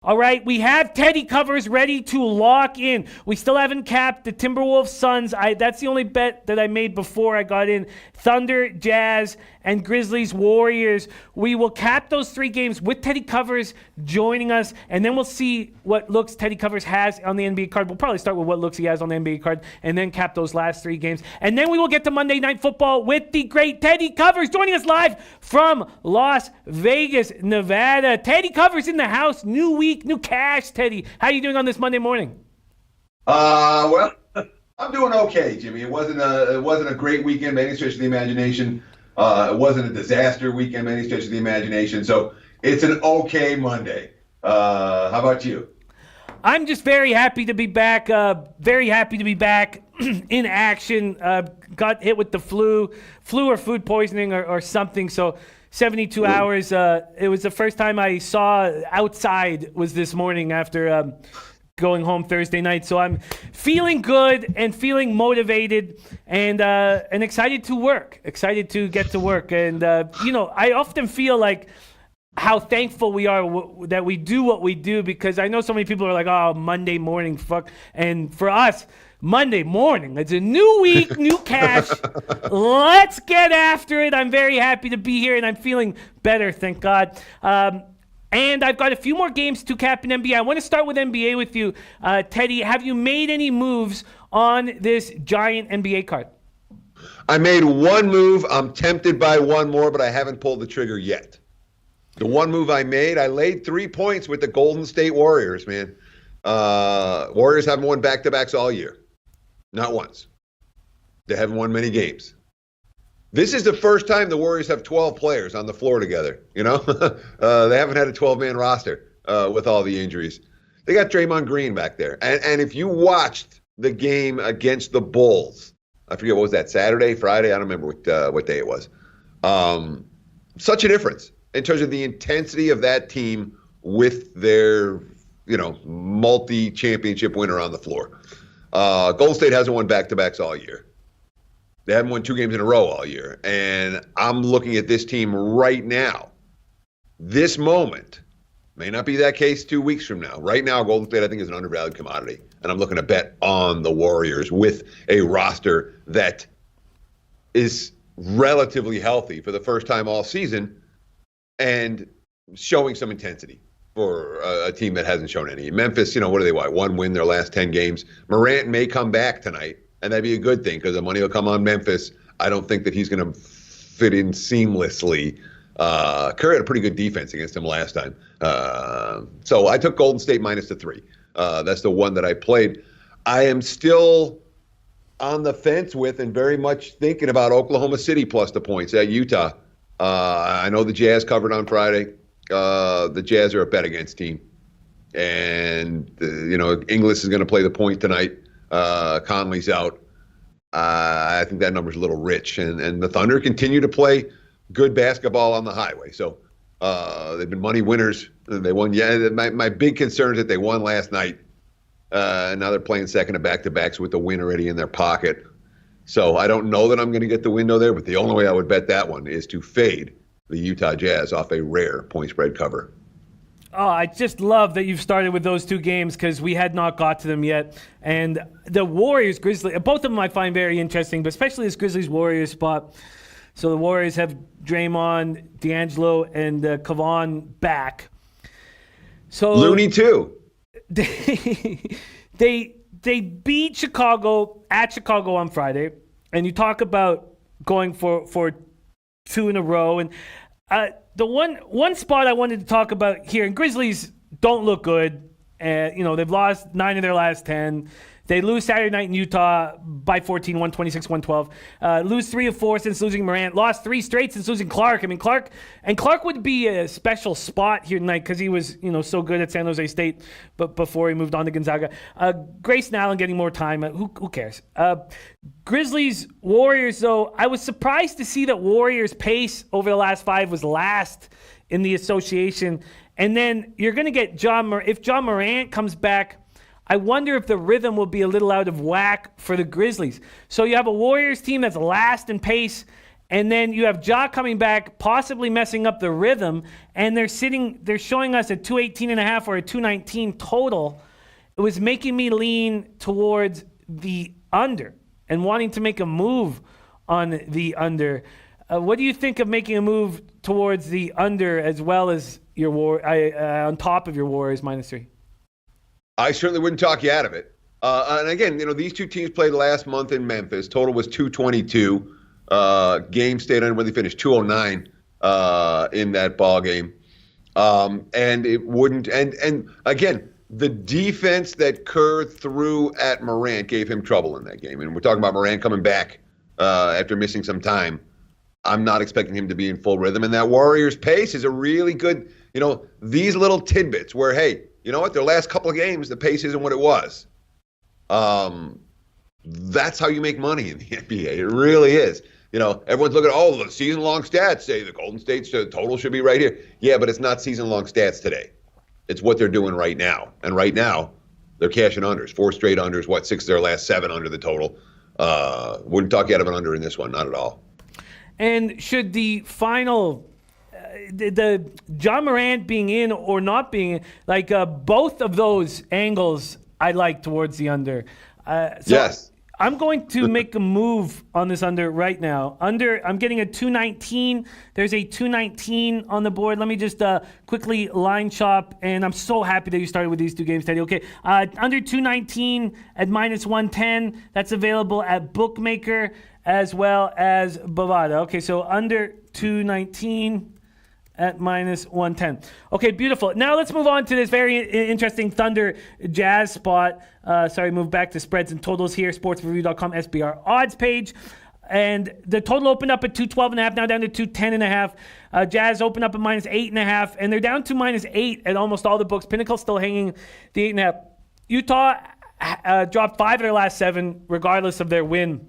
All right, we have Teddy covers ready to lock in. We still haven't capped the Timberwolves Suns. That's the only bet that I made before I got in. Thunder, Jazz, and Grizzlies, Warriors. We will cap those 3 games with Teddy covers joining us, and then we'll see what looks Teddy covers has on the NBA card. We'll probably start with what looks he has on the NBA card, and then cap those last 3 games. And then we will get to Monday Night Football with the great Teddy Covers joining us live from Las Vegas, Nevada. Teddy Covers in the house. New week, new cash. Teddy, how are you doing on this Monday morning? Well, I'm doing okay, Jimmy. It wasn't a great weekend by any stretch of the imagination. It wasn't a disaster weekend by any stretch of the imagination. So it's an okay Monday. How about you? I'm just very happy to be back. Very happy to be back in action. Got hit with the flu or food poisoning or something. So 72 hours. It was the first time I saw outside was this morning after going home Thursday night. So I'm feeling good and feeling motivated and excited to work. Excited to get to work. And, I often feel like how thankful we are that we do what we do, because I know so many people are like, oh, Monday morning, fuck. And for us, Monday morning, it's a new week, new cash. Let's get after it. I'm very happy to be here, and I'm feeling better, thank God. And I've got a few more games to cap in NBA. I want to start with NBA with you. Teddy, have you made any moves on this giant NBA card? I made one move. I'm tempted by one more, but I haven't pulled the trigger yet. The one move I made, I laid 3 points with the Golden State Warriors, man. Warriors haven't won back-to-backs all year. Not once. They haven't won many games. This is the first time the Warriors have 12 players on the floor together, They haven't had a 12-man roster with all the injuries. They got Draymond Green back there. And if you watched the game against the Bulls, I forget, what was that, Saturday, Friday? I don't remember what day it was. Such a difference in terms of the intensity of that team with their, multi-championship winner on the floor. Golden State hasn't won back-to-backs all year. They haven't won 2 games in a row all year. And I'm looking at this team right now. This moment may not be that case 2 weeks from now. Right now, Golden State, I think, is an undervalued commodity. And I'm looking to bet on the Warriors with a roster that is relatively healthy for the first time all season and showing some intensity for a team that hasn't shown any. Memphis, what do they want? 1 win their last 10 games. Morant may come back tonight, and that'd be a good thing because the money will come on Memphis. I don't think that he's going to fit in seamlessly. Curry had a pretty good defense against him last time. So I took Golden State minus the 3. That's the one that I played. I am still on the fence with and very much thinking about Oklahoma City plus the points at Utah. I know the Jazz covered on Friday. The Jazz are a bet against team. And, Inglis is going to play the point tonight. Conley's out. I think that number's a little rich. And the Thunder continue to play good basketball on the highway. So they've been money winners. They won. Yeah, my big concern is that they won last night. Now they're playing second of back-to-backs with the win already in their pocket. So I don't know that I'm going to get the window there, but the only way I would bet that one is to fade the Utah Jazz off a rare point spread cover. Oh, I just love that you've started with those 2 games because we had not got to them yet. And the Warriors, Grizzlies, both of them I find very interesting, but especially this Grizzlies-Warriors spot. So the Warriors have Draymond, D'Angelo, and Kevon back. So Looney too. They beat Chicago at Chicago on Friday, and you talk about going for 2 in a row. And the one spot I wanted to talk about here, and Grizzlies don't look good. They've lost 9 of their last 10. They lose Saturday night in Utah by 14, 126-112. Lose 3 of 4 since losing Morant. Lost 3 straight since losing Clark. I mean, Clark would be a special spot here tonight because he was, so good at San Jose State, but before he moved on to Gonzaga. Grayson Allen getting more time. Who cares? Grizzlies, Warriors, though, I was surprised to see that Warriors' pace over the last 5 was last in the association. And then you're going to get if John Morant comes back, I wonder if the rhythm will be a little out of whack for the Grizzlies. So you have a Warriors team that's last in pace, And then you have Ja coming back, possibly messing up the rhythm, and they're showing us a 218.5 or a 219 total. It was making me lean towards the under and wanting to make a move on the under. What do you think of making a move towards the under as well as your on top of your Warriors -3? I certainly wouldn't talk you out of it. And again, these two teams played last month in Memphis. Total was 222. Game stayed under when they finished 209 in that ball game. And it wouldn't. And again, the defense that Kerr threw at Morant gave him trouble in that game. And we're talking about Morant coming back after missing some time. I'm not expecting him to be in full rhythm. And that Warriors pace is a really good, these little tidbits where, hey, you know what? Their last couple of games, the pace isn't what it was. That's how you make money in the NBA. It really is. Everyone's looking at, the season-long stats say the Golden State total should be right here. Yeah, but it's not season-long stats today. It's what they're doing right now. And right now, they're cashing unders. 4 straight unders, 6 of their last 7 under the total. Wouldn't talk you out of an under in this one, not at all. And should the final, the John Morant being in or not being in, both of those angles I like towards the under. Yes. I'm going to make a move on this under right now. I'm getting a 219. There's a 219 on the board. Let me just quickly line chop, and I'm so happy that you started with these 2 games, Teddy. Okay, under 219 at -110. That's available at Bookmaker as well as Bovada. Okay, so under 219 at -110. Okay, beautiful. Now let's move on to this very interesting Thunder Jazz spot. Move back to spreads and totals here. Sportsreview.com SBR odds page. And the total opened up at 212.5, now down to 210.5. Jazz opened up at -8.5, and they're down to -8 at almost all the books. Pinnacle still hanging the 8.5. Utah dropped 5 of their last 7, regardless of their win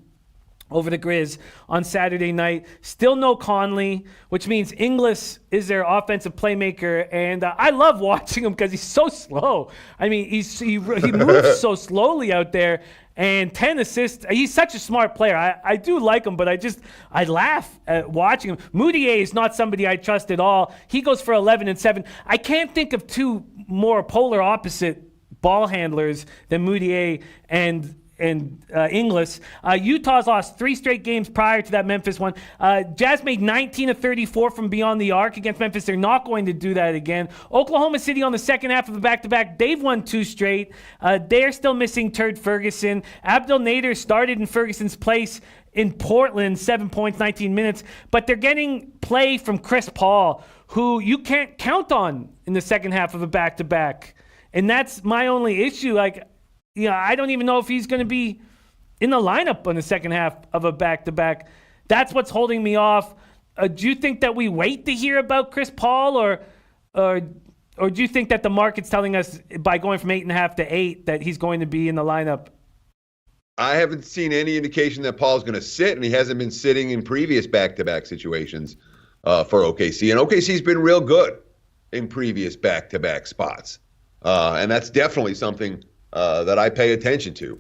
over the Grizz on Saturday night. Still no Conley, which means Inglis is their offensive playmaker, and I love watching him because he's so slow. I mean, he moves so slowly out there, and 10 assists. He's such a smart player. I do like him, but I laugh at watching him. Moutier is not somebody I trust at all. He goes for 11 and 7. I can't think of 2 more polar opposite ball handlers than Moutier and Inglis. Utah's lost 3 straight games prior to that Memphis one. Jazz made 19 of 34 from beyond the arc against Memphis. They're not going to do that again. Oklahoma City on the second half of the back-to-back. They've won 2 straight. They're still missing Turd Ferguson. Abdel Nader started in Ferguson's place in Portland, 7 points, 19 minutes. But they're getting play from Chris Paul, who you can't count on in the second half of a back-to-back. And that's my only issue. I don't even know if he's going to be in the lineup on the second half of a back-to-back. That's what's holding me off. Do you think that we wait to hear about Chris Paul, or do you think that the market's telling us by going from 8.5 to 8 that he's going to be in the lineup? I haven't seen any indication that Paul's going to sit, and he hasn't been sitting in previous back-to-back situations for OKC. And OKC's been real good in previous back-to-back spots. And that's definitely something that I pay attention to.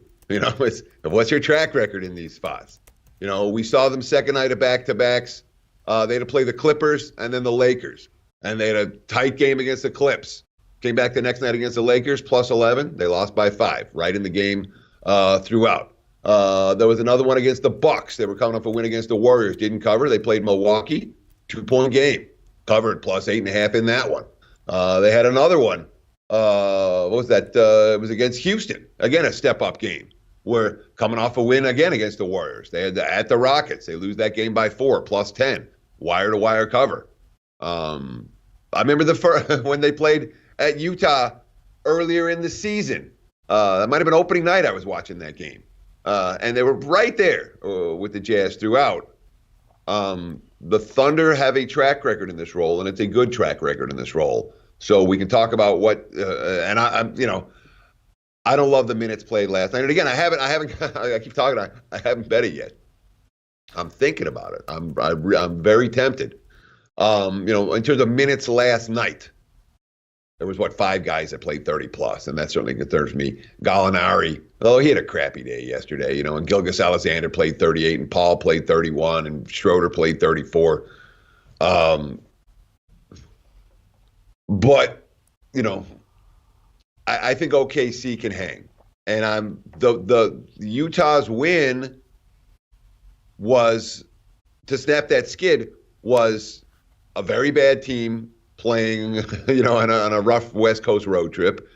What's your track record in these spots? We saw them second night of back-to-backs. They had to play the Clippers and then the Lakers. And they had a tight game against the Clips. Came back the next night against the Lakers, plus 11. They lost by 5, right in the game throughout. There was another one against the Bucks. They were coming off a win against the Warriors. Didn't cover. They played Milwaukee. 2-point game. Covered plus 8.5 in that one. They had another one. What was that? It was against Houston. Again, a step-up game. We're coming off a win again against the Warriors. They had at the Rockets. They lose that game by 4, plus 10. Wire-to-wire cover. I remember when they played at Utah earlier in the season. That might have been opening night I was watching that game. And they were right there with the Jazz throughout. The Thunder have a track record in this role, and it's a good track record in this role. So we can talk about what, and I'm, I don't love the minutes played last night. And again, I keep talking, I haven't bet it yet. I'm thinking about it. I'm very tempted. In terms of minutes last night, there was 5 guys that played 30 plus, and that certainly concerns me. Gallinari, although he had a crappy day yesterday, and Gilgeous Alexander played 38, and Paul played 31, and Schroeder played 34. But I think OKC can hang, and the Utah's win was to snap that skid was a very bad team playing, on a rough West Coast road trip,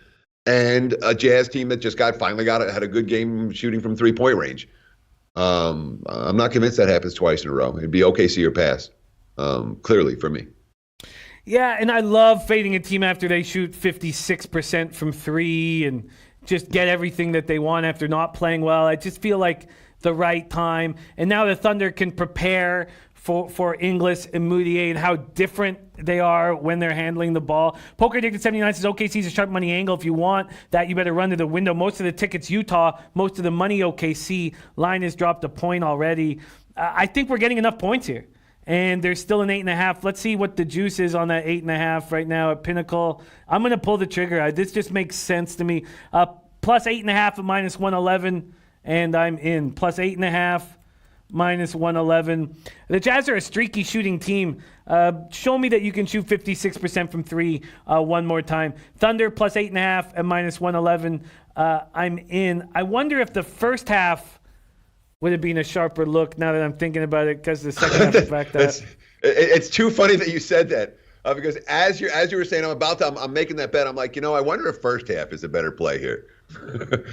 and a Jazz team that just had a good game shooting from 3-point range. I'm not convinced that happens twice in a row. It'd be OKC or pass, clearly for me. Yeah, and I love fading a team after they shoot 56% from 3 and just get everything that they want after not playing well. I just feel like the right time. And now the Thunder can prepare for Ingles and Moutier and how different they are when they're handling the ball. Poker Addicted 79 says OKC's a sharp money angle. If you want that, you better run to the window. Most of the tickets Utah, most of the money OKC. Line has dropped a point already. I think we're getting enough points here. And there's still an 8.5. Let's see what the juice is on that 8.5 right now at Pinnacle. I'm going to pull the trigger. This just makes sense to me. Plus 8.5 at minus 111, and I'm in. Plus 8.5, minus 111. The Jazz are a streaky shooting team. Show me that you can shoot 56% from 3 one more time. Thunder plus 8.5 at minus 111. I'm in. I wonder if the first half would have been a sharper look now that I'm thinking about it, because the second half is back that. It's too funny that you said that, because as you were saying, I'm making that bet. I'm like, I wonder if first half is a better play here. That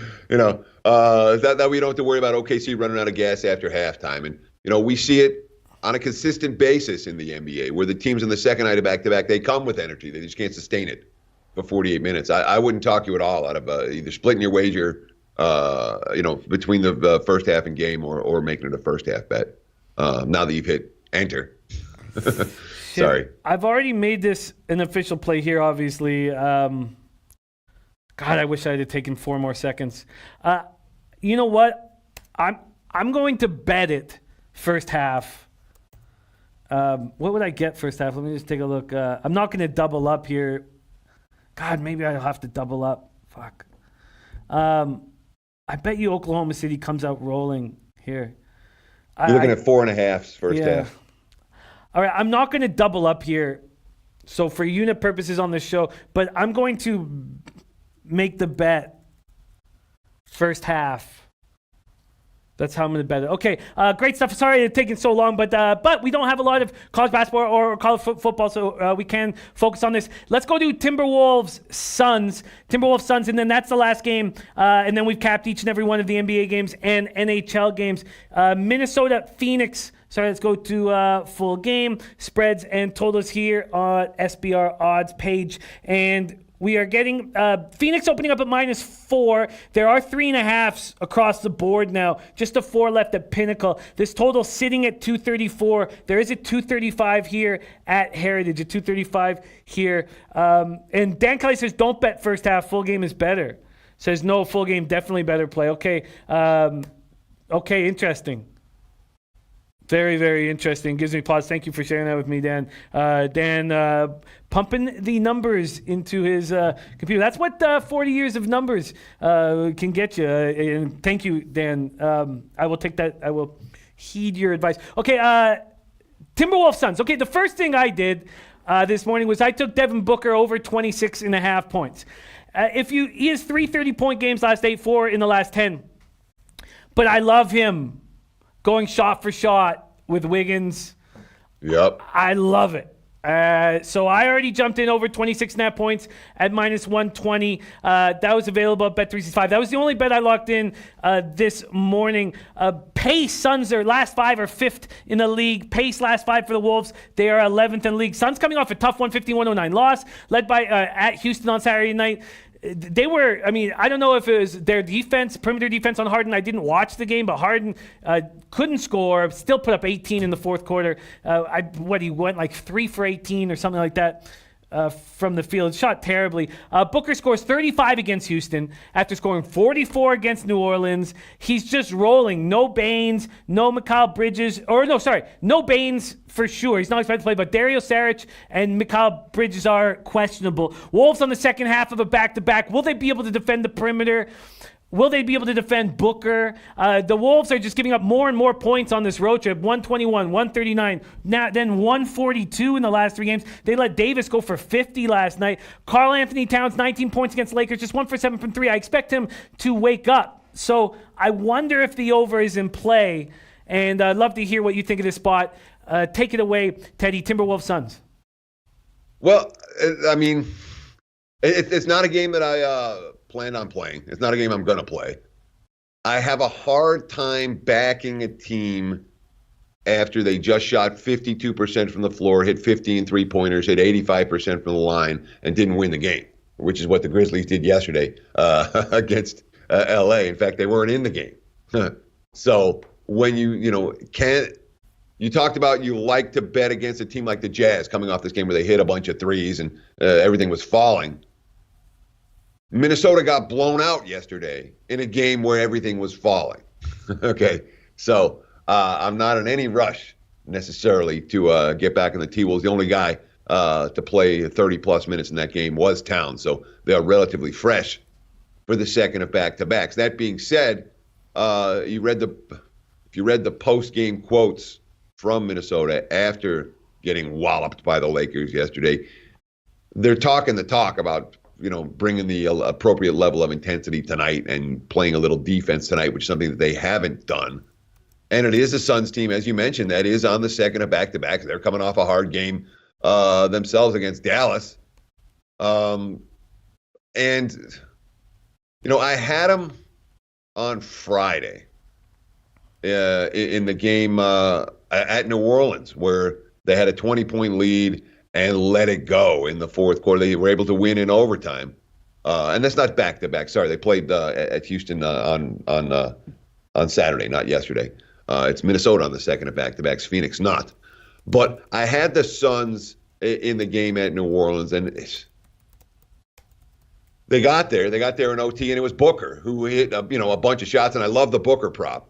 we don't have to worry about OKC running out of gas after halftime. And, we see it on a consistent basis in the NBA, where the teams in the second night of back-to-back, they come with energy. They just can't sustain it for 48 minutes. I wouldn't talk you at all out of either splitting your wager between the first half and game or making it a first half bet. Now that you've hit enter. Sorry. I've already made this an official play here, obviously. God, I wish I had taken 4 more seconds. You know what? I'm going to bet it first half. What would I get first half? Let me just take a look. I'm not going to double up here. God, maybe I'll have to double up. Fuck. I bet you Oklahoma City comes out rolling here. You're looking at 4.5 first half. All right, I'm not going to double up here, so for unit purposes on the show, but I'm going to make the bet first half. That's how I'm going to bet it. Okay, great stuff. Sorry it's taking so long, but we don't have a lot of college basketball or college football, so we can focus on this. Let's go to Timberwolves Suns, and then that's the last game. And then we've capped each and every one of the NBA games and NHL games. Minnesota Phoenix. Sorry, let's go to full game spreads and totals here on SBR odds page. And we are getting Phoenix opening up at -4. There are 3.5s across the board now. Just a 4 left at Pinnacle. This total sitting at 234. There is a 235 here at Heritage, a 235 here. And Dan Kelly says, don't bet first half. Full game is better. Says, no, full game, definitely better play. Okay, okay, interesting. Very, very interesting. Gives me pause. Thank you for sharing that with me, Dan. Dan pumping the numbers into his computer. That's what 40 years of numbers can get you. And thank you, Dan. I will take that. I will heed your advice. Okay, Timberwolves Suns. Okay, the first thing I did this morning was I took Devin Booker over 26.5 points. He has 3 30-point games last 8, 4 in the last 10. But I love him going shot for shot with Wiggins. Yep. I love it. So I already jumped in over 26.5 points at -120. That was available at Bet365. That was the only bet I locked in this morning. Pace, Suns are last 5 or 5th in the league. Pace last 5 for the Wolves. They are 11th in the league. Suns coming off a tough 115-109 loss, led by at Houston on Saturday night. They were, I don't know if it was their defense, perimeter defense on Harden. I didn't watch the game, but Harden couldn't score, still put up 18 in the fourth quarter. He went like 3 for 18 or something like that. from the field. Shot terribly. Booker scores 35 against Houston after scoring 44 against New Orleans. He's just rolling. No Baines, no Mikal Bridges, no Baines for sure. He's not expected to play, but Dario Saric and Mikal Bridges are questionable. Wolves on the second half of a back-to-back. Will they be able to defend the perimeter? Will they be able to defend Booker? The Wolves are just giving up more and more points on this road trip. 121, 139, then 142 in the last 3 games. They let Davis go for 50 last night. Karl Anthony Towns, 19 points against Lakers, just 1 for 7 from 3. I expect him to wake up. So I wonder if the over is in play. And I'd love to hear what you think of this spot. Take it away, Teddy. Timberwolves Suns. Well, I mean, it's not a game that I planned on playing. It's not a game I'm going to play. I have a hard time backing a team after they just shot 52% from the floor, hit 15 three-pointers, hit 85% from the line, and didn't win the game, which is what the Grizzlies did yesterday against L.A. In fact, they weren't in the game. So when you talked about you like to bet against a team like the Jazz coming off this game where they hit a bunch of threes and everything was falling. Minnesota got blown out yesterday in a game where everything was falling. Okay, so I'm not in any rush necessarily to get back in the T-Wolves. The only guy to play 30-plus minutes in that game was Towns, so they're relatively fresh for the second of back-to-backs. That being said, if you read the post-game quotes from Minnesota after getting walloped by the Lakers yesterday, they're talking the talk about bringing the appropriate level of intensity tonight and playing a little defense tonight, which is something that they haven't done. And it is a Suns team, as you mentioned, that is on the second of back-to-backs. They're coming off a hard game themselves against Dallas. I had them on Friday in the game at New Orleans where they had a 20-point lead and let it go in the fourth quarter. They were able to win in overtime. And that's not back-to-back. Sorry, they played at Houston on Saturday, not yesterday. It's Minnesota on the second of back-to-backs, Phoenix not. But I had the Suns in the game at New Orleans, and they got there. They got there in OT, and it was Booker who hit a bunch of shots, and I love the Booker prop.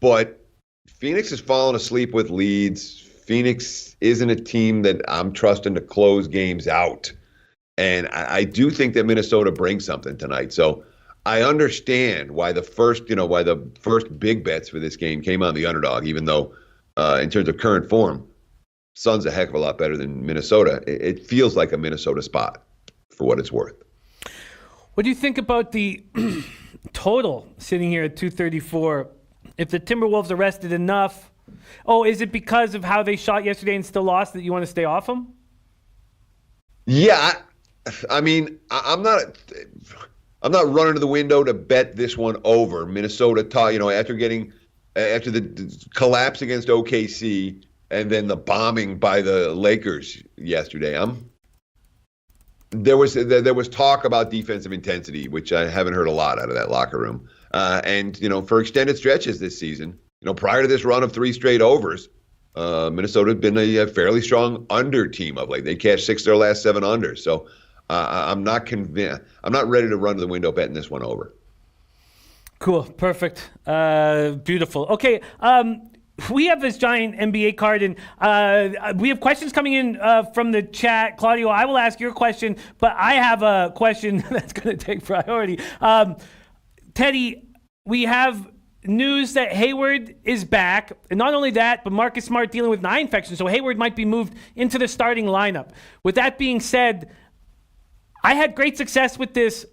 But Phoenix has fallen asleep with leads. Phoenix isn't a team that I'm trusting to close games out. And I do think that Minnesota brings something tonight. So I understand why the first big bets for this game came on the underdog, even though in terms of current form, Suns a heck of a lot better than Minnesota. It feels like a Minnesota spot for what it's worth. What do you think about the total sitting here at 234? If the Timberwolves are rested enough, is it because of how they shot yesterday and still lost that you want to stay off them? Yeah, I mean, I'm not running to the window to bet this one over. Minnesota, after the collapse against OKC and then the bombing by the Lakers yesterday, there was talk about defensive intensity, which I haven't heard a lot out of that locker room. And for extended stretches this season, prior to this run of 3 straight overs, Minnesota had been a fairly strong under team of late. They cashed 6 of their last 7 unders. So I'm not convinced. I'm not ready to run to the window betting this one over. Cool. Perfect. Beautiful. Okay. We have this giant NBA card, and we have questions coming in from the chat. Claudio, I will ask your question, but I have a question that's going to take priority. Teddy, we have news that Hayward is back. And not only that, but Marcus Smart dealing with an eye infection. So Hayward might be moved into the starting lineup. With that being said, I had great success with this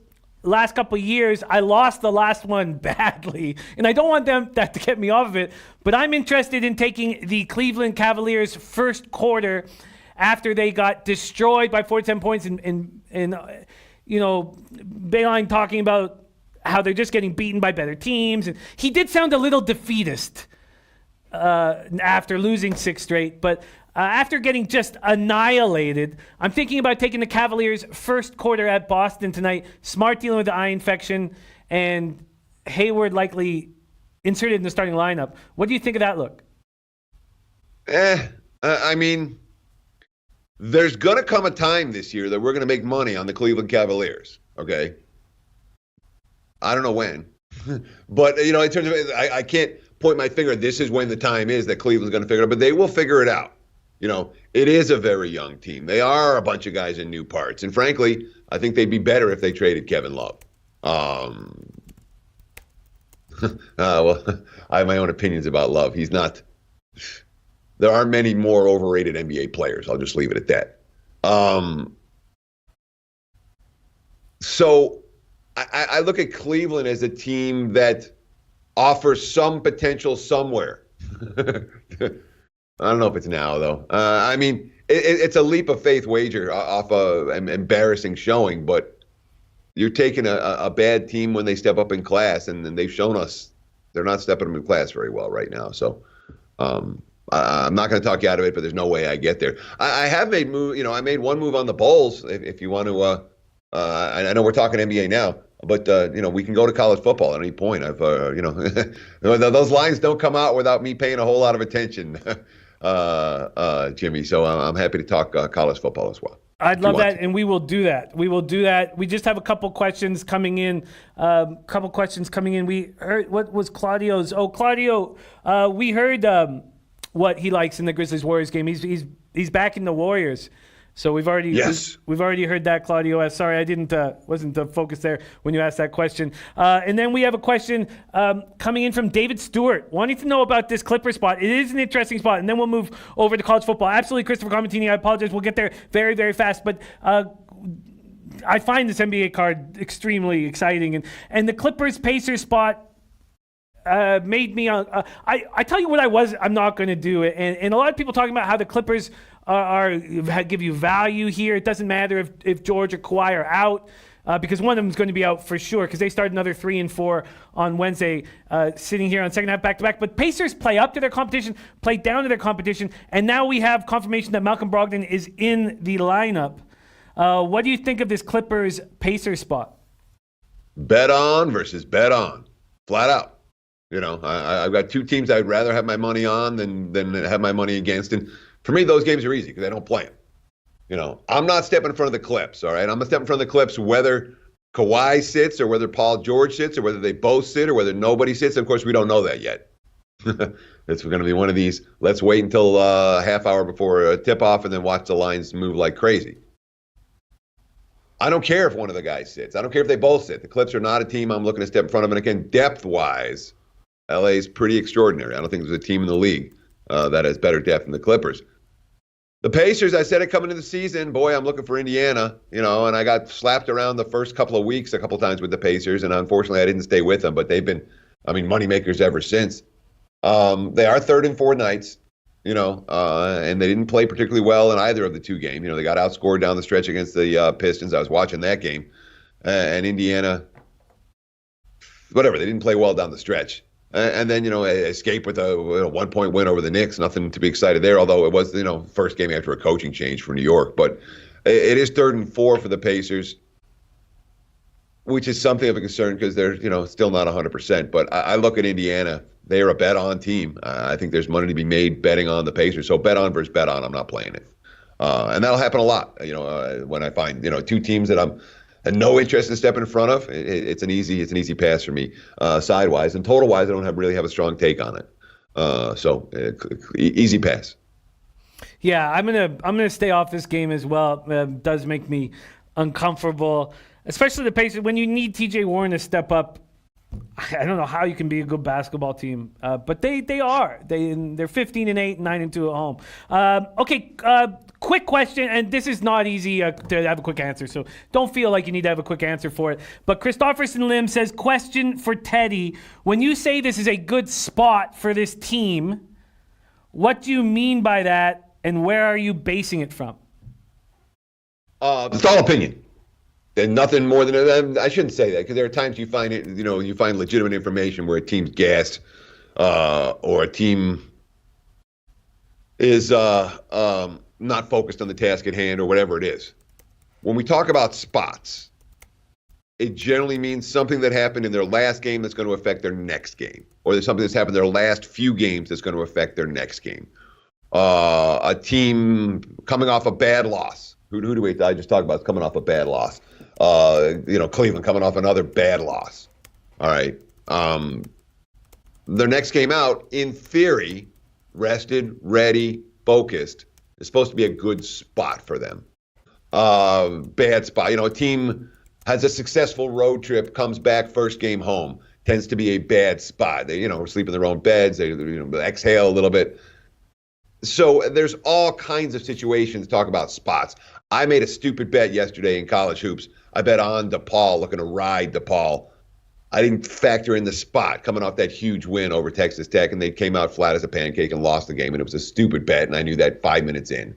last couple of years. I lost the last one badly. And I don't want that to get me off of it. But I'm interested in taking the Cleveland Cavaliers first quarter after they got destroyed by 47 points and Bayline talking about how they're just getting beaten by better teams. And he did sound a little defeatist after losing 6 straight. But after getting just annihilated, I'm thinking about taking the Cavaliers first quarter at Boston tonight. Smart dealing with the eye infection and Hayward likely inserted in the starting lineup. What do you think of that look? I mean, There's going to come a time this year that we're going to make money on the Cleveland Cavaliers, okay? I don't know when. But, in terms of I can't point my finger, this is when the time is that Cleveland's going to figure it out, but they will figure it out. It is a very young team. They are a bunch of guys in new parts. And frankly, I think they'd be better if they traded Kevin Love. Well, I have my own opinions about Love. He's not. There aren't many more overrated NBA players. I'll just leave it at that. So I look at Cleveland as a team that offers some potential somewhere. I don't know if it's now, though. It's a leap of faith wager off an embarrassing showing, but you're taking a bad team when they step up in class, and they've shown us they're not stepping up in class very well right now. So I'm not going to talk you out of it, but there's no way I get there. I have made move. I made one move on the Bulls. If you want to, I know we're talking NBA now, but we can go to college football at any point. I've those lines don't come out without me paying a whole lot of attention, Jimmy. So I'm happy to talk college football as well. I'd love that, and we will do that. We just have a couple questions coming in. We heard, what was Claudio's? Oh, Claudio, we heard what he likes in the Grizzlies-Warriors game. He's back in the Warriors. So we've already heard that, Claudio. Sorry, I wasn't focused there when you asked that question. And then we have a question coming in from David Stewart, wanting to know about this Clipper spot. It is an interesting spot, and then we'll move over to college football. Absolutely, Christopher Comentini. I apologize. We'll get there very, very fast, but I find this NBA card extremely exciting, and the Clippers-Pacers spot made me. I tell you what I'm not going to do it, and a lot of people talking about how the Clippers give you value here. It doesn't matter if George or Kawhi are out, because one of them is going to be out for sure, because they started another 3-4 on Wednesday, sitting here on second half back-to-back. But Pacers play up to their competition, play down to their competition, and now we have confirmation that Malcolm Brogdon is in the lineup. What do you think of this Clippers-Pacers spot? Bet on versus bet on, flat out. I've got two teams I'd rather have my money on than have my money against. And for me, those games are easy because I don't play them. I'm not stepping in front of the Clips, all right? I'm going to step in front of the Clips whether Kawhi sits or whether Paul George sits or whether they both sit or whether nobody sits. Of course, we don't know that yet. It's going to be one of these, let's wait until a half hour before a tip-off and then watch the lines move like crazy. I don't care if one of the guys sits. I don't care if they both sit. The Clips are not a team I'm looking to step in front of. And again, depth-wise, LA is pretty extraordinary. I don't think there's a team in the league that has better depth than the Clippers. The Pacers, I said it coming into the season, boy, I'm looking for Indiana, and I got slapped around the first couple of weeks a couple times with the Pacers, and unfortunately I didn't stay with them, but they've been, moneymakers ever since. They are 3rd and 4 nights, and they didn't play particularly well in either of the two games. They got outscored down the stretch against the Pistons. I was watching that game, and Indiana, whatever, they didn't play well down the stretch. And then, escape with a 1-point win over the Knicks. Nothing to be excited there, although it was, first game after a coaching change for New York. But it is 3rd and 4 for the Pacers, which is something of a concern because they're, still not 100%. But I look at Indiana. They are a bet-on team. I think there's money to be made betting on the Pacers. So bet on versus bet on, I'm not playing it. And that'll happen a lot, when I find, two teams that I'm no interest in stepping in front of. It's an easy pass for me, sidewise and total wise. I don't really have a strong take on it. So easy pass. Yeah, I'm gonna stay off this game as well. It does make me uncomfortable, especially the Pacers when you need TJ Warren to step up. I don't know how you can be a good basketball team, but they are. They're 15-8, 9-2 at home. Okay. Quick question, and this is not easy to have a quick answer, so don't feel like you need to have a quick answer for it. But Christopherson Lim says, question for Teddy. When you say this is a good spot for this team, what do you mean by that, and where are you basing it from? It's all opinion. And nothing more than I shouldn't say that because there are times you find it, you find legitimate information where a team's gassed or a team is not focused on the task at hand or whatever it is. When we talk about spots, it generally means something that happened in their last game that's going to affect their next game, or there's something that's happened in their last few games that's going to affect their next game. A team coming off a bad loss. Who do we? I just talked about coming off a bad loss. Cleveland coming off another bad loss. All right. Their next game out, in theory, rested, ready, focused, is supposed to be a good spot for them. Bad spot. A team has a successful road trip, comes back first game home, tends to be a bad spot. They, sleep in their own beds. They, exhale a little bit. So there's all kinds of situations to talk about spots. I made a stupid bet yesterday in college hoops. I bet on DePaul, looking to ride DePaul. I didn't factor in the spot coming off that huge win over Texas Tech, and they came out flat as a pancake and lost the game, and it was a stupid bet, and I knew that 5 minutes in.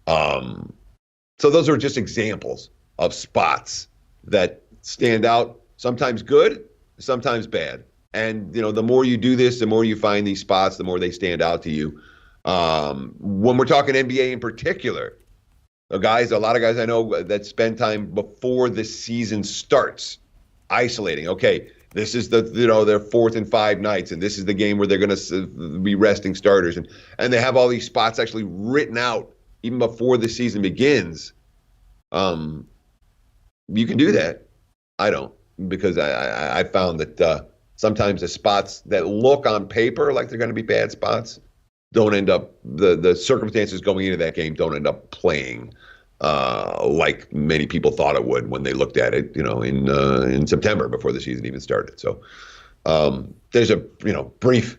So those are just examples of spots that stand out, sometimes good, sometimes bad. And, the more you do this, the more you find these spots, the more they stand out to you. When we're talking NBA in particular, a lot of guys I know that spend time before the season starts isolating. Okay, this is their 4th and 5 nights, and this is the game where they're going to be resting starters, and they have all these spots actually written out even before the season begins. You can do that. I don't, because I found that sometimes the spots that look on paper like they're going to be bad spots don't end up, the circumstances going into that game don't end up playing like many people thought it would when they looked at it, in September before the season even started. So there's a brief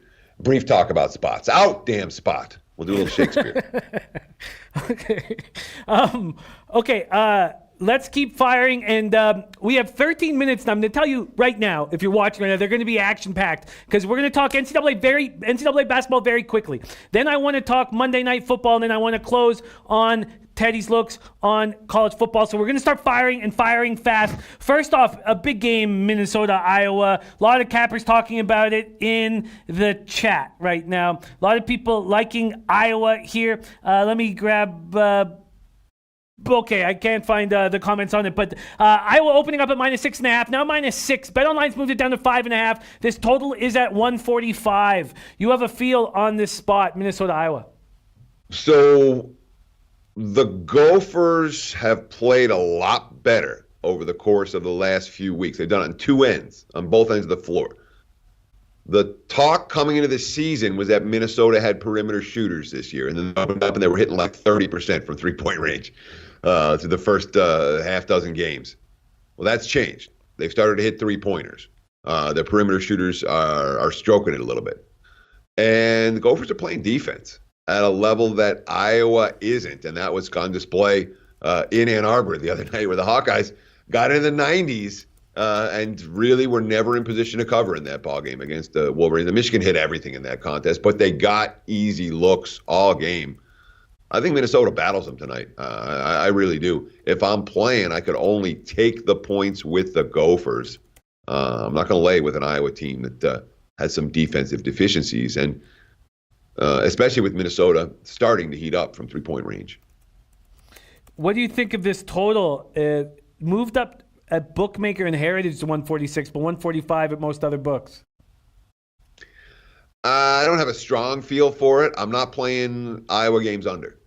talk about spots. Out, damn spot. We'll do a little Shakespeare. Okay. Let's keep firing, and we have 13 minutes. And I'm going to tell you right now, if you're watching right now, they're going to be action-packed because we're going to talk NCAA basketball very quickly. Then I want to talk Monday Night Football, and then I want to close on Teddy's looks on college football. So we're going to start firing fast. First off, a big game, Minnesota, Iowa. A lot of cappers talking about it in the chat right now. A lot of people liking Iowa here. Let me grab... Okay, I can't find the comments on it, but Iowa opening up at -6.5, now -6. BetOnline's moved it down to 5.5. This total is at 145. You have a feel on this spot, Minnesota, Iowa. So the Gophers have played a lot better over the course of the last few weeks. They've done it on two ends, on both ends of the floor. The talk coming into the season was that Minnesota had perimeter shooters this year, and then they opened up and they were hitting like 30% from three-point range through the first half dozen games. Well, that's changed. They've started to hit three-pointers. Their perimeter shooters are stroking it a little bit. And the Gophers are playing defense at a level that Iowa isn't, and that was on display in Ann Arbor the other night where the Hawkeyes got in the 90s and really were never in position to cover in that ballgame against the Wolverines. Michigan hit everything in that contest, but they got easy looks all game. I think Minnesota battles them tonight. I really do. If I'm playing, I could only take the points with the Gophers. I'm not going to lay with an Iowa team that has some defensive deficiencies, and especially with Minnesota starting to heat up from three-point range. What do you think of this total? Moved up at Bookmaker and Heritage to 146, but 145 at most other books. I don't have a strong feel for it. I'm not playing Iowa games under.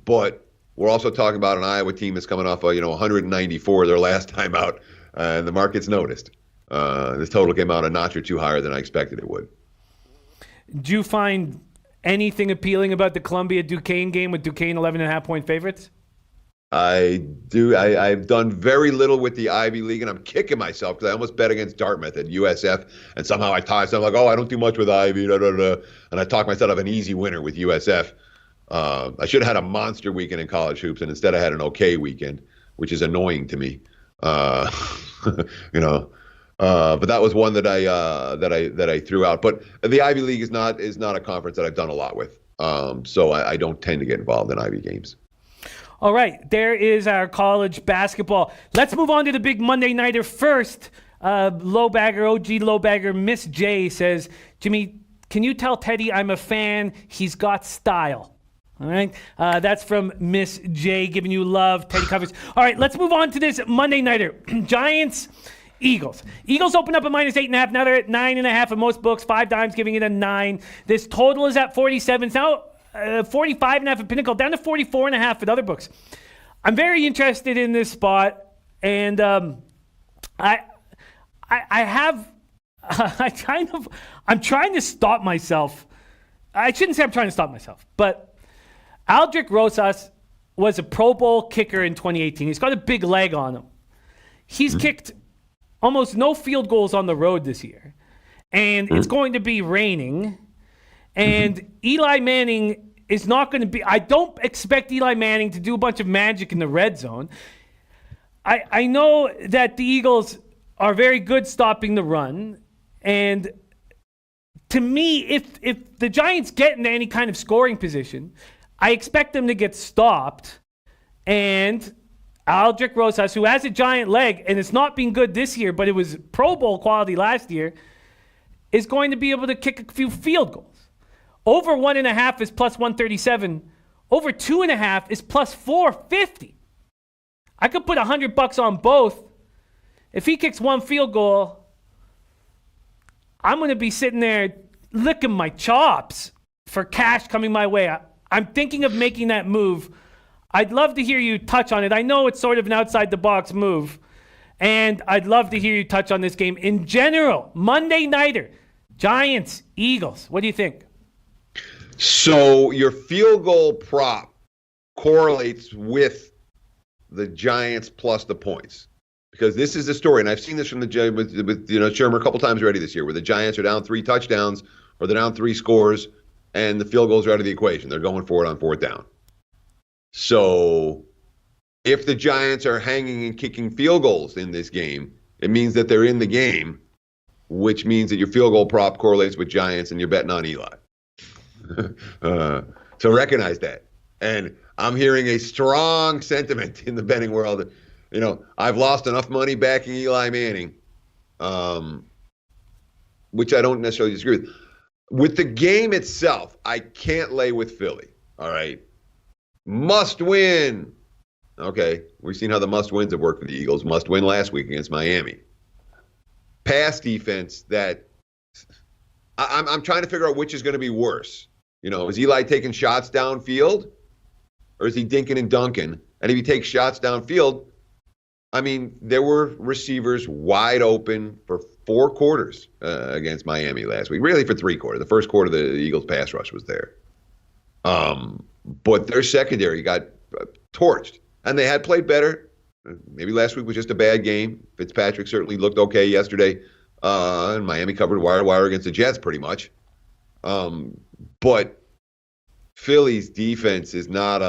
But we're also talking about an Iowa team that's coming off 194 their last time out, and the market's noticed. This total came out a notch or two higher than I expected it would. Do you find anything appealing about the Columbia-Duquesne game with Duquesne 11.5-point favorites? I do. I've done very little with the Ivy League, and I'm kicking myself because I almost bet against Dartmouth at USF, and somehow I tied. I'm like, I don't do much with Ivy, and I talked myself an easy winner with USF. I should have had a monster weekend in college hoops, and instead I had an okay weekend, which is annoying to me. But that was one that I threw out. But the Ivy League is not a conference that I've done a lot with, so I don't tend to get involved in Ivy games. All right, there is our college basketball. Let's move on to the big Monday nighter first. Lowbagger, OG Lowbagger, Miss J says, Jimmy, can you tell Teddy I'm a fan? He's got style. All right, that's from Miss J giving you love. Teddy covers. All right, let's move on to this Monday nighter. Giants, Eagles. Eagles open up at -8.5. Now they're at 9.5 at most books. 5 dimes giving it a 9. This total is at 47. It's now 45.5 at Pinnacle, down to 44.5 at other books. I'm very interested in this spot, and I'm trying to stop myself. I shouldn't say I'm trying to stop myself, but Aldrich Rosas was a Pro Bowl kicker in 2018. He's got a big leg on him. He's kicked almost no field goals on the road this year, and it's going to be raining, and Eli Manning is not going to be – I don't expect Eli Manning to do a bunch of magic in the red zone. I know that the Eagles are very good stopping the run, and to me, if the Giants get into any kind of scoring position, I expect them to get stopped, and Aldrich Rosas, who has a giant leg, and it's not been good this year, but it was Pro Bowl quality last year, is going to be able to kick a few field goals. Over 1.5 is plus 137. Over 2.5 is plus 450. I could put $100 on both. If he kicks one field goal, I'm going to be sitting there licking my chops for cash coming my way. I'm thinking of making that move. I'd love to hear you touch on it. I know it's sort of an outside-the-box move, and I'd love to hear you touch on this game in general. Monday nighter, Giants, Eagles. What do you think? So your field goal prop correlates with the Giants plus the points, because this is the story, and I've seen this from with Shermer a couple times already this year, where the Giants are down 3 touchdowns or they're down 3 scores, and the field goals are out of the equation. They're going for it on 4th down. So if the Giants are hanging and kicking field goals in this game, it means that they're in the game, which means that your field goal prop correlates with Giants and you're betting on Eli. So recognize that. And I'm hearing a strong sentiment in the betting world. I've lost enough money backing Eli Manning, which I don't necessarily disagree with. With the game itself, I can't lay with Philly. All right. Must win. Okay. We've seen how the must wins have worked for the Eagles. Must win last week against Miami. Pass defense that I'm trying to figure out which is going to be worse. Is Eli taking shots downfield, or is he dinking and dunking? And if he takes shots downfield, there were receivers wide open for 4 quarters against Miami last week. Really for 3 quarters. The first quarter, the Eagles' pass rush was there. But their secondary got torched, and they had played better. Maybe last week was just a bad game. Fitzpatrick certainly looked okay yesterday, and Miami covered wire against the Jets pretty much. But Philly's defense is not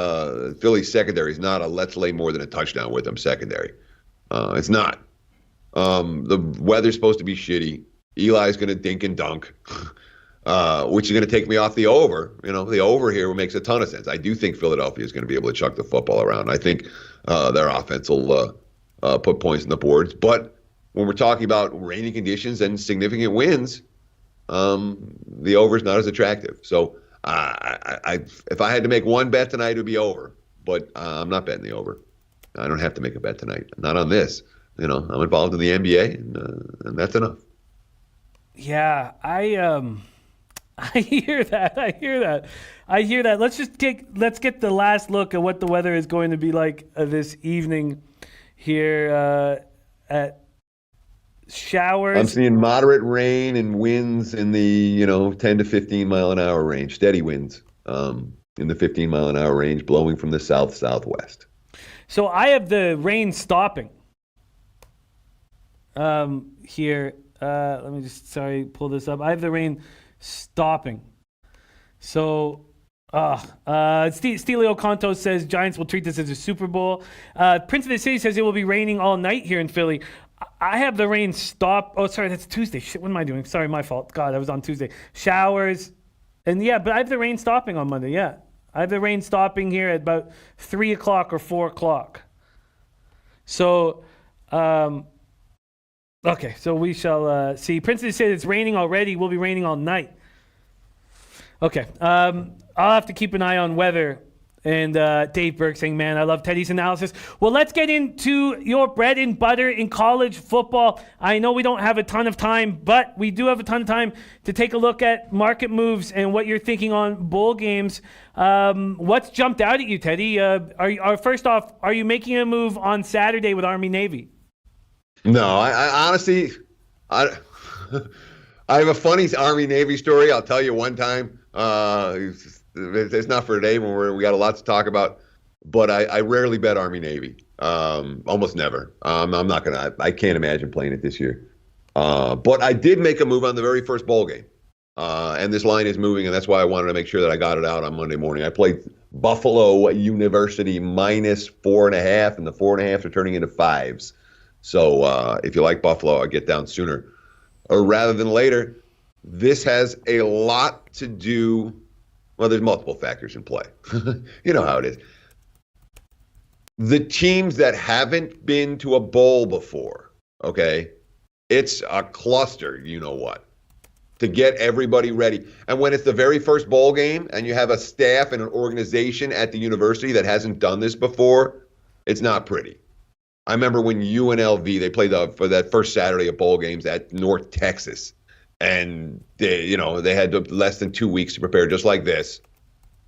Philly's secondary is not a let's lay more than a touchdown with them secondary. It's not. The weather's supposed to be shitty. Eli's going to dink and dunk, which is going to take me off the over. The over here makes a ton of sense. I do think Philadelphia is going to be able to chuck the football around. I think their offense will put points on the boards. But when we're talking about rainy conditions and significant wins, the over is not as attractive. So if I had to make one bet tonight, it would be over. But I'm not betting the over. I don't have to make a bet tonight. Not on this. I'm involved in the NBA, and that's enough. Yeah, I hear that. I hear that. Let's get the last look at what the weather is going to be like this evening here at showers. I'm seeing moderate rain and winds in the 10 to 15 mile an hour range. Steady winds in the 15 mile an hour range, blowing from the southwest. So I have the rain stopping here. Let me just pull this up. I have the rain stopping. So Stelio Conto says Giants will treat this as a Super Bowl. Prince of the City says it will be raining all night here in Philly. I have the rain stop. Oh, sorry, that's Tuesday. Shit, what am I doing? Sorry, my fault. God, I was on Tuesday. Showers. And but I have the rain stopping on Monday, yeah. I have the rain stopping here at about 3 o'clock or 4 o'clock. So, okay, so we shall see. Prince of the City, it's raining already. Will be raining all night. Okay, I'll have to keep an eye on weather And Dave Burke saying, man, I love Teddy's analysis. Well, let's get into your bread and butter in college football. I know we don't have a ton of time, but we do have a ton of time to take a look at market moves and what you're thinking on bowl games. What's jumped out at you, Teddy? First off, are you making a move on Saturday with Army-Navy? No, I honestly, I have a funny Army-Navy story. I'll tell you one time. It's not for today when we got a lot to talk about, but I rarely bet Army-Navy. Almost never. I can't imagine playing it this year. But I did make a move on the very first bowl game. And this line is moving, and that's why I wanted to make sure that I got it out on Monday morning. I played Buffalo University minus 4.5, and the 4.5s are turning into 5s. So if you like Buffalo, I'll get down sooner or rather than later. This has a lot to do. Well, there's multiple factors in play. You know how it is. The teams that haven't been to a bowl before, okay, it's a cluster, you know what, to get everybody ready. And when it's the very first bowl game and you have a staff and an organization at the university that hasn't done this before, it's not pretty. I remember when UNLV, they played for that first Saturday of bowl games at North Texas. And they had less than 2 weeks to prepare, just like this.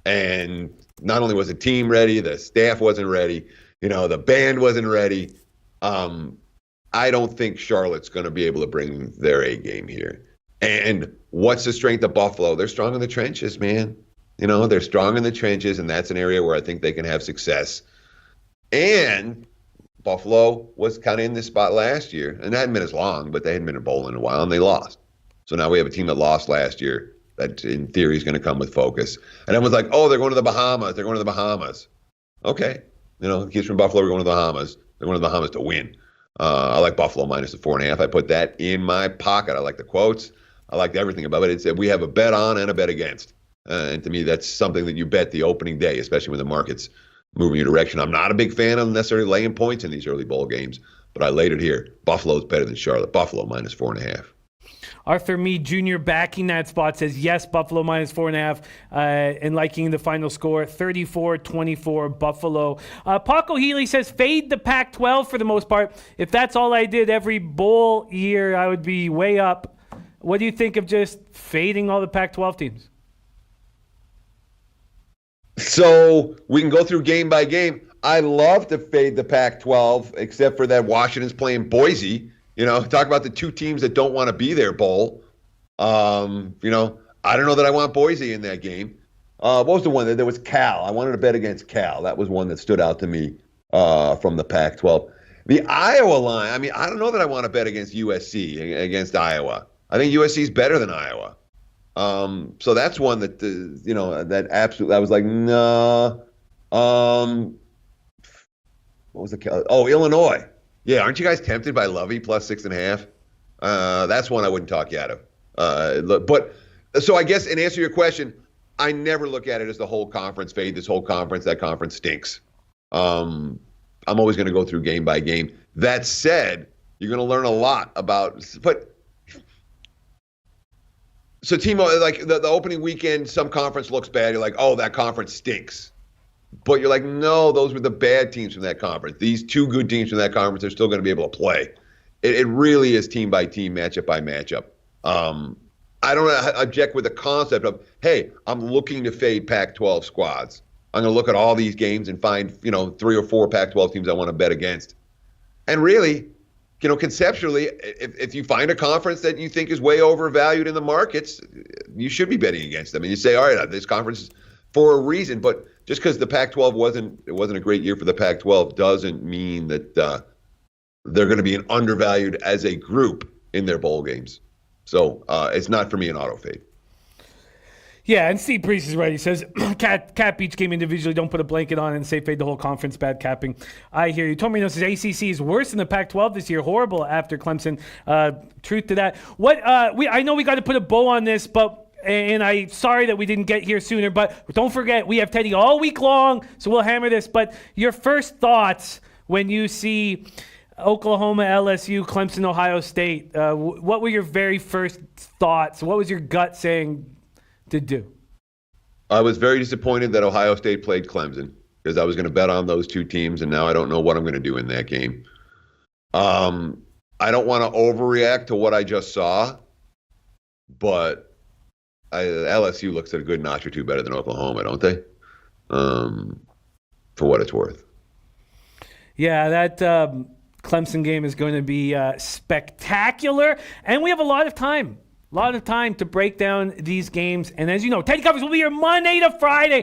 And not only was the team ready, the staff wasn't ready, the band wasn't ready. I don't think Charlotte's going to be able to bring their A game here. And what's the strength of Buffalo? They're strong in the trenches, man. They're strong in the trenches, and that's an area where I think they can have success. And Buffalo was kind of in this spot last year, and that hadn't been as long, but they hadn't been in a bowl in a while, and they lost. So now we have a team that lost last year that in theory is going to come with focus. And everyone's like, oh, they're going to the Bahamas. They're going to the Bahamas. Okay. The kids from Buffalo are going to the Bahamas. They're going to the Bahamas to win. I like Buffalo minus the 4.5. I put that in my pocket. I like the quotes. I like everything about it. It's we have a bet on and a bet against. And to me, that's something that you bet the opening day, especially when the market's moving your direction. I'm not a big fan of necessarily laying points in these early bowl games, but I laid it here. Buffalo's better than Charlotte. Buffalo minus 4.5. Arthur Mead Jr. backing that spot says, yes, Buffalo minus 4.5 and liking the final score, 34-24 Buffalo. Paco Healy says, fade the Pac-12 for the most part. If that's all I did every bowl year, I would be way up. What do you think of just fading all the Pac-12 teams? So we can go through game by game. I love to fade the Pac-12, except for that Washington's playing Boise. Talk about the two teams that don't want to be there, bowl. I don't know that I want Boise in that game. What was the one? There was Cal. I wanted to bet against Cal. That was one that stood out to me from the Pac-12. The Iowa line, I don't know that I want to bet against USC, against Iowa. I think USC is better than Iowa. So that's one that, that absolutely, I was like, no. What was the, Illinois. Yeah, aren't you guys tempted by Lovey plus 6.5? That's one I wouldn't talk you out of. But so I guess in answer to your question, I never look at it as the whole conference fade. This whole conference, that conference stinks. I'm always going to go through game by game. That said, you're going to learn a lot about. But so Timo, like the opening weekend, some conference looks bad. You're like, oh, that conference stinks. But you're like, no, those were the bad teams from that conference. These two good teams from that conference are still going to be able to play. It really is team by team, matchup by matchup. I don't object with the concept of, hey, I'm looking to fade Pac-12 squads. I'm going to look at all these games and find, 3 or 4 Pac-12 teams I want to bet against. And really, conceptually, if you find a conference that you think is way overvalued in the markets, you should be betting against them. And you say, all right, this conference is for a reason, but just because the Pac-12 wasn't a great year for the Pac-12 doesn't mean that they're going to be undervalued as a group in their bowl games. So it's not for me an auto fade. Yeah, and Steve Priest is right. He says, cap each game individually. Don't put a blanket on and say fade the whole conference. Bad capping. I hear you. Tomino says ACC is worse than the Pac-12 this year. Horrible after Clemson. Truth to that. I know we got to put a bow on this, but. And I'm sorry that we didn't get here sooner, but don't forget, we have Teddy all week long, so we'll hammer this. But your first thoughts when you see Oklahoma, LSU, Clemson, Ohio State, what were your very first thoughts? What was your gut saying to do? I was very disappointed that Ohio State played Clemson because I was going to bet on those two teams, and now I don't know what I'm going to do in that game. I don't want to overreact to what I just saw, but LSU looks at a good notch or two better than Oklahoma, don't they? For what it's worth. Yeah, that Clemson game is going to be spectacular, and we have a lot of time to break down these games. And as you know, Teddy Covers will be here Monday to Friday